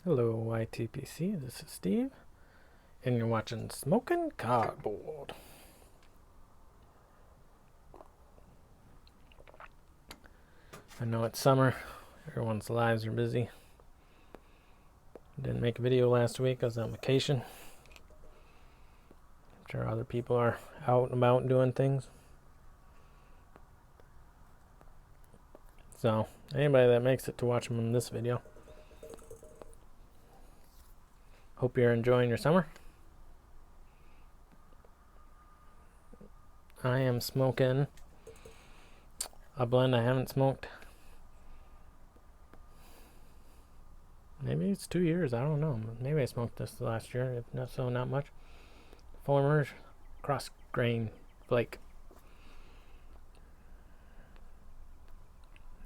Hello, ITPC. This is Steve, and you're watching Smoking Cardboard. I know it's summer. Everyone's lives are busy. Didn't make a video last week. I was on vacation. I'm sure other people are out and about doing things. So, anybody that makes it to watch them in this video, hope you're enjoying your summer. I am smoking a blend I haven't smoked. Maybe it's 2 years. I don't know. Maybe I smoked this last year. If not, so not much. Former cross grain flake.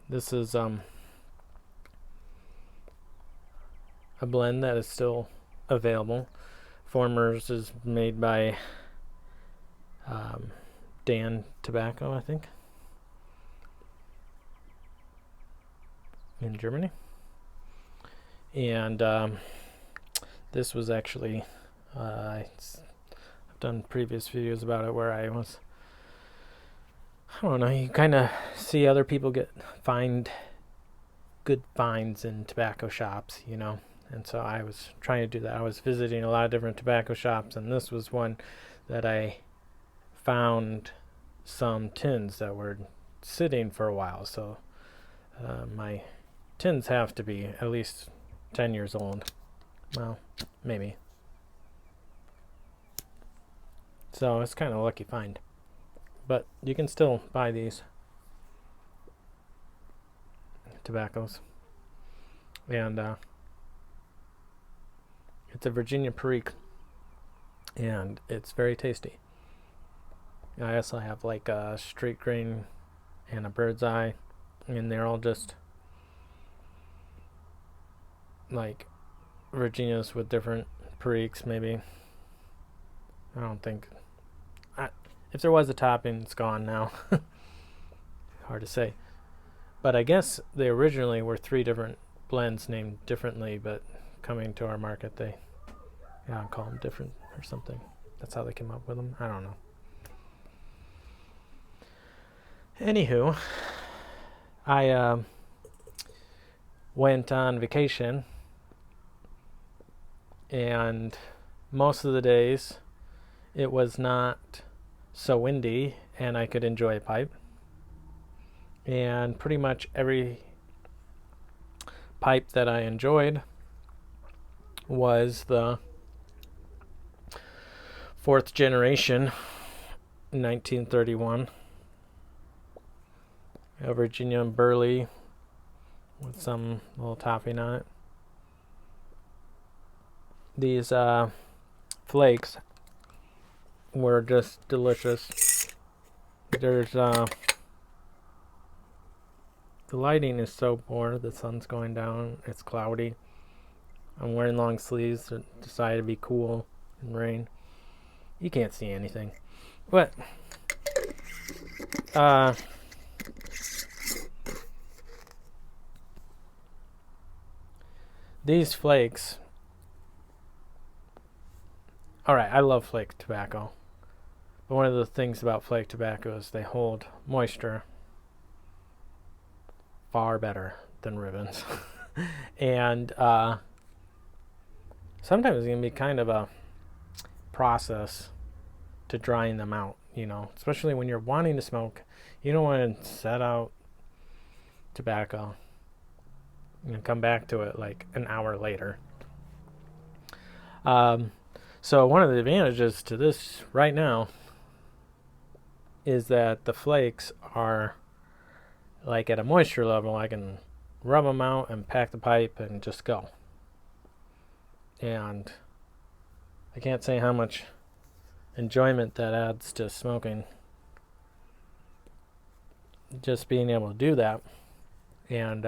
This is a blend that is still available. Formers is made by Dan Tobacco, I think, in Germany. And this was actually, I've done previous videos about it where I don't know, you kind of see other people find good finds in tobacco shops, you know. And so I was trying to do that. I was visiting a lot of different tobacco shops, and this was one that I found some tins that were sitting for a while. So my tins have to be at least 10 years old. Well, maybe. So it's kind of a lucky find. But you can still buy these tobaccos. And it's a Virginia Perique. And it's very tasty. I also have like a straight grain and a bird's eye. And they're all just like Virginias with different Periques, maybe. I don't think. If there was a topping, it's gone now. Hard to say. But I guess they originally were 3 different blends named differently, but coming to our market, they call them different or something. That's how they came up with them. I don't know. Anywho, I went on vacation, and most of the days it was not so windy and I could enjoy a pipe. And pretty much every pipe that I enjoyed was the 4th generation 1931 a Virginia Blurry with some little topping on it. These flakes were just delicious. There's the lighting is so poor. The sun's going down. It's cloudy. I'm wearing long sleeves to decided to be cool in rain. You can't see anything. But these flakes. Alright, I love flake tobacco. But one of the things about flake tobacco is they hold moisture far better than ribbons. And sometimes it can be kind of a process to drying them out, you know, especially when you're wanting to smoke. You don't want to set out tobacco and come back to it like an hour later. So one of the advantages to this right now is that the flakes are like at a moisture level. I can rub them out and pack the pipe and just go. And I can't say how much enjoyment that adds to smoking. Just being able to do that and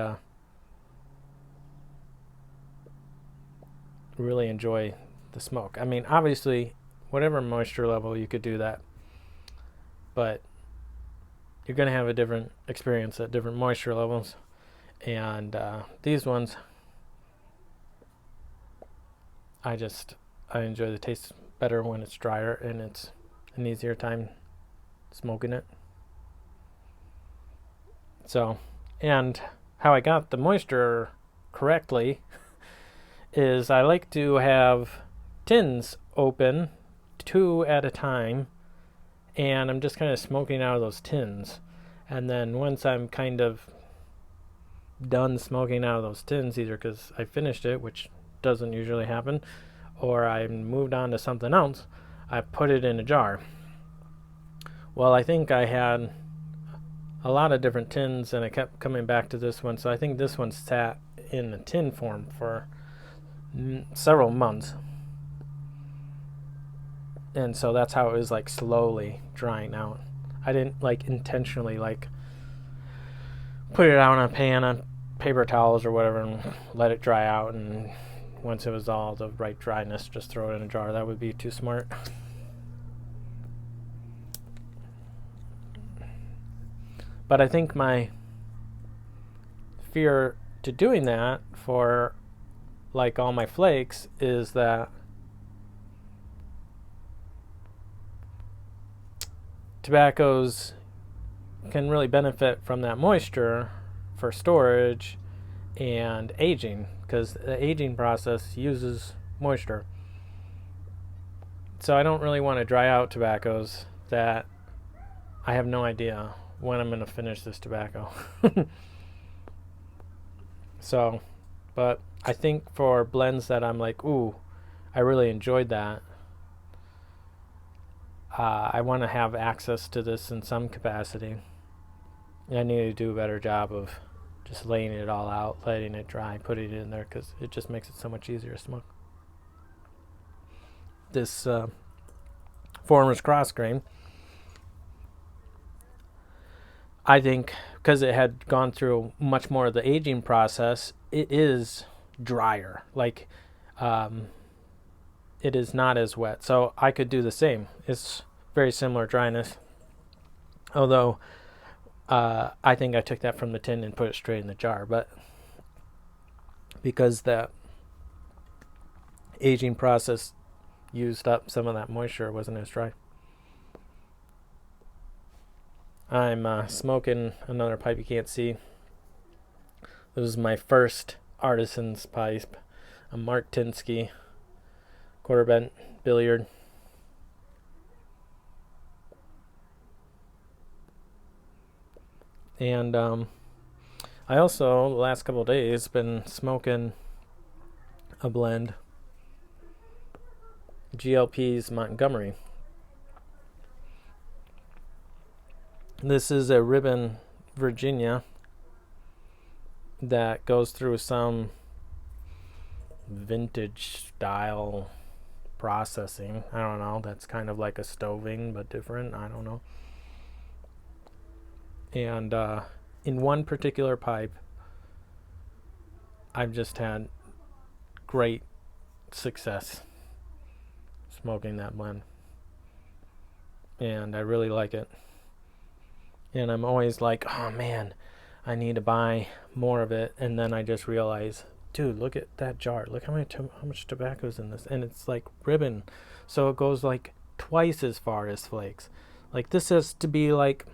really enjoy the smoke. I mean, obviously, whatever moisture level you could do that, but you're going to have a different experience at different moisture levels. And these ones I enjoy the taste better when it's drier, and it's an easier time smoking it. So, and how I got the moisture correctly is I like to have tins open 2 at a time, and I'm just kind of smoking out of those tins. And then once I'm kind of done smoking out of those tins, either because I finished it, which doesn't usually happen, or I moved on to something else, I put it in a jar. Well, I think I had a lot of different tins, and I kept coming back to this one, so I think this one sat in a tin form for several months. And so that's how it was like slowly drying out. I didn't like intentionally like put it out on a pan on paper towels or whatever and let it dry out, and once it was all the right dryness, just throw it in a jar. That would be too smart. But I think my fear to doing that for like all my flakes is that tobaccos can really benefit from that moisture for storage and aging, because the aging process uses moisture. So I don't really want to dry out tobaccos that I have no idea when I'm going to finish this tobacco. So, but I think for blends that I'm like, ooh, I really enjoyed that, I want to have access to this in some capacity. I need to do a better job of just laying it all out, letting it dry, putting it in there, because it just makes it so much easier to smoke. This Foreman's Cross grain, I think because it had gone through much more of the aging process, it is drier. Like, it is not as wet. So I could do the same. It's very similar dryness. Although, I think I took that from the tin and put it straight in the jar. But because that aging process used up some of that moisture, it wasn't as dry. I'm smoking another pipe you can't see. This is my first artisan's pipe, a Mark Tinsky quarter bent billiard. And I also, the last couple of days, been smoking a blend, GLP's Montgomery. This is a ribbon Virginia that goes through some vintage style processing. I don't know. That's kind of like a stoving, but different. I don't know. And in one particular pipe, I've just had great success smoking that blend. And I really like it. And I'm always like, oh man, I need to buy more of it. And then I just realize, dude, look at that jar. Look how much tobacco's in this. And it's like ribbon. So it goes like twice as far as flakes. Like this has to be like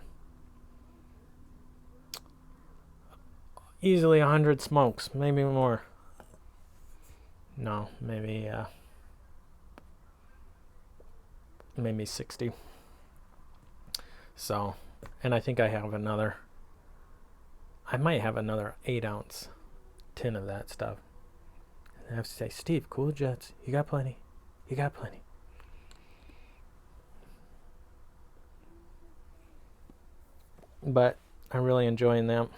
easily 100 smokes, maybe more. No, maybe 60. So, and I think I might have another 8-ounce tin of that stuff. I have to say, Steve, Cool Jets, you got plenty. But I'm really enjoying them.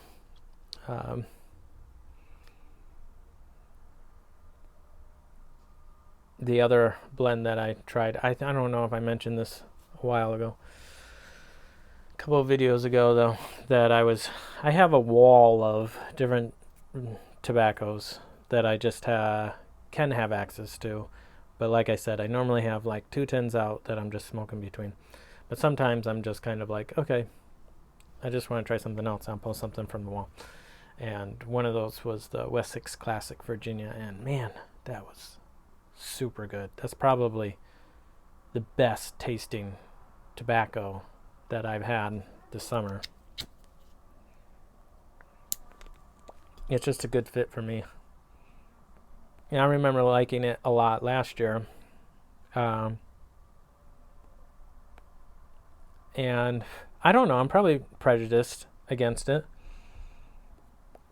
The other blend that I tried, I don't know if I mentioned this a while ago, a couple of videos ago though, that I have a wall of different tobaccos that I just can have access to. But like I said, I normally have like 2 tins out that I'm just smoking between. But sometimes I'm just kind of like, okay, I just want to try something else. I'll pull something from the wall. And one of those was the Wessex Classic Virginia, and man, that was super good. That's probably the best tasting tobacco that I've had this summer. It's just a good fit for me. And I remember liking it a lot last year. And I don't know, I'm probably prejudiced against it.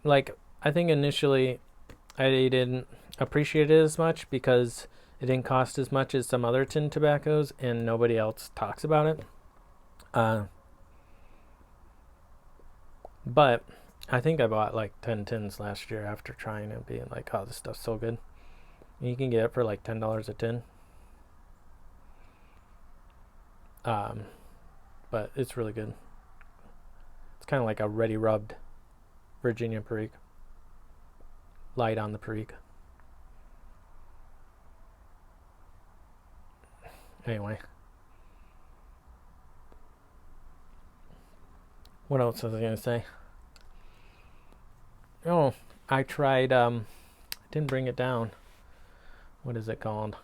Like, I think initially I didn't appreciate it as much because it didn't cost as much as some other tin tobaccos and nobody else talks about it. But I think I bought like 10 tins last year after trying it, being like, oh, this stuff's so good. And you can get it for like $10 a tin. But it's really good. It's kind of like a ready rubbed Virginia Perique. Light on the Perique. Anyway. What else was I going to say? Oh, I tried, didn't bring it down. What is it called?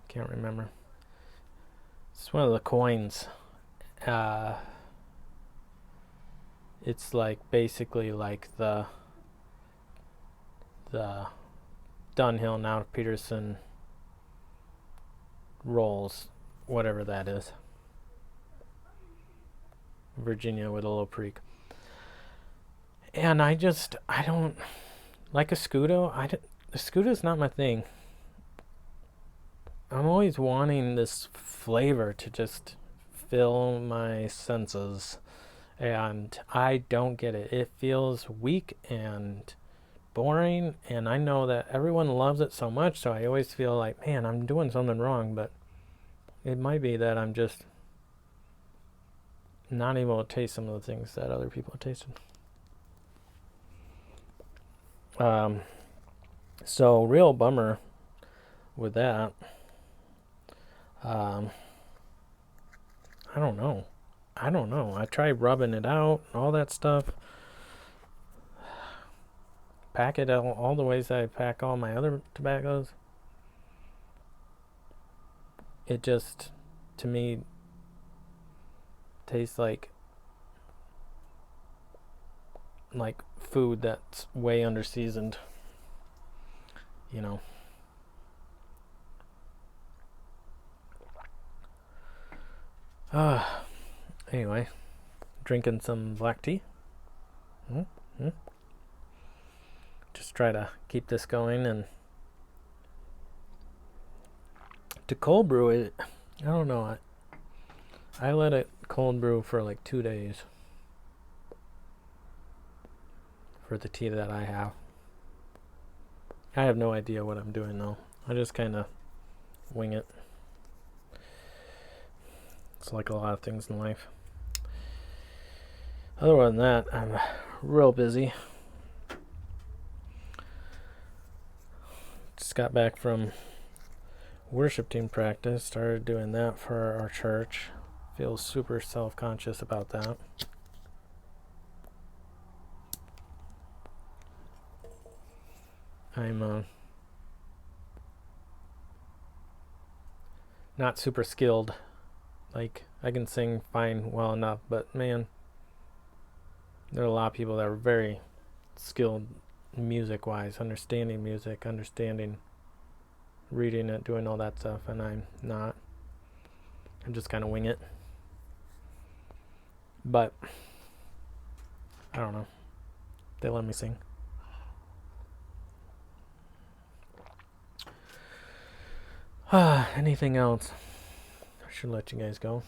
Can't remember. It's one of the coins. It's like basically like the Dunhill now Peterson rolls, whatever that is. Virginia with a little Perique. And I don't like a Scudo. The Scudo's not my thing. I'm always wanting this flavor to just fill my senses, and I don't get it. It feels weak and boring, and I know that everyone loves it so much, so I always feel like, man, I'm doing something wrong, but it might be that I'm just not able to taste some of the things that other people have tasted. So real bummer with that. I don't know. I tried rubbing it out, all that stuff. Pack it all the ways that I pack all my other tobaccos. It just, to me, tastes like food that's way under seasoned. You know. Anyway, drinking some black tea. Just try to keep this going, and to cold brew it, I don't know. I let it cold brew for like 2 days for the tea that I have. I have no idea what I'm doing though. I just kind of wing it. It's like a lot of things in life. Other than that, I'm real busy. Just got back from worship team practice. Started doing that for our church. Feel super self-conscious about that. I'm not super skilled. Like, I can sing fine, well enough, but man, there are a lot of people that are very skilled music-wise, understanding music, understanding reading it, doing all that stuff, and I'm not. I'm just kind of wing it. But I don't know. They let me sing. Anything else? I should let you guys go.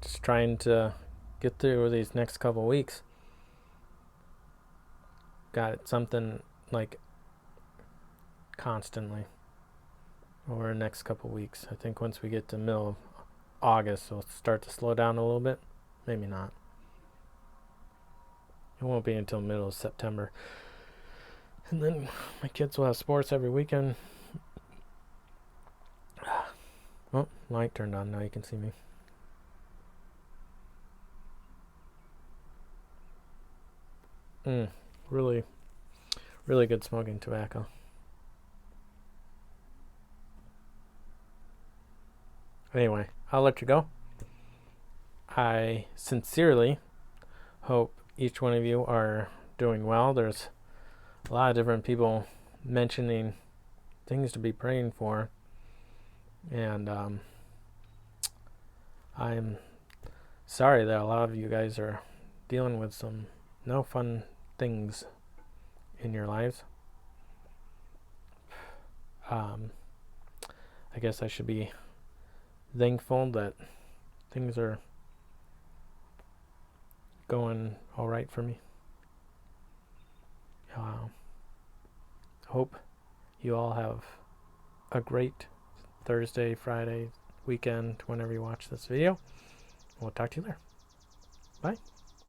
Just trying to get through these next couple weeks. Got something like constantly over the next couple weeks. I think once we get to middle of August, it'll start to slow down a little bit. Maybe not. It won't be until middle of September. And then my kids will have sports every weekend. Oh, light turned on. Now you can see me. Really, really good smoking tobacco. Anyway, I'll let you go. I sincerely hope each one of you are doing well. There's a lot of different people mentioning things to be praying for, and I'm sorry that a lot of you guys are dealing with some no fun things in your lives. I guess I should be thankful that things are going all right for me. Hope you all have a great Thursday, Friday, weekend, whenever you watch this video. We'll talk to you later. Bye.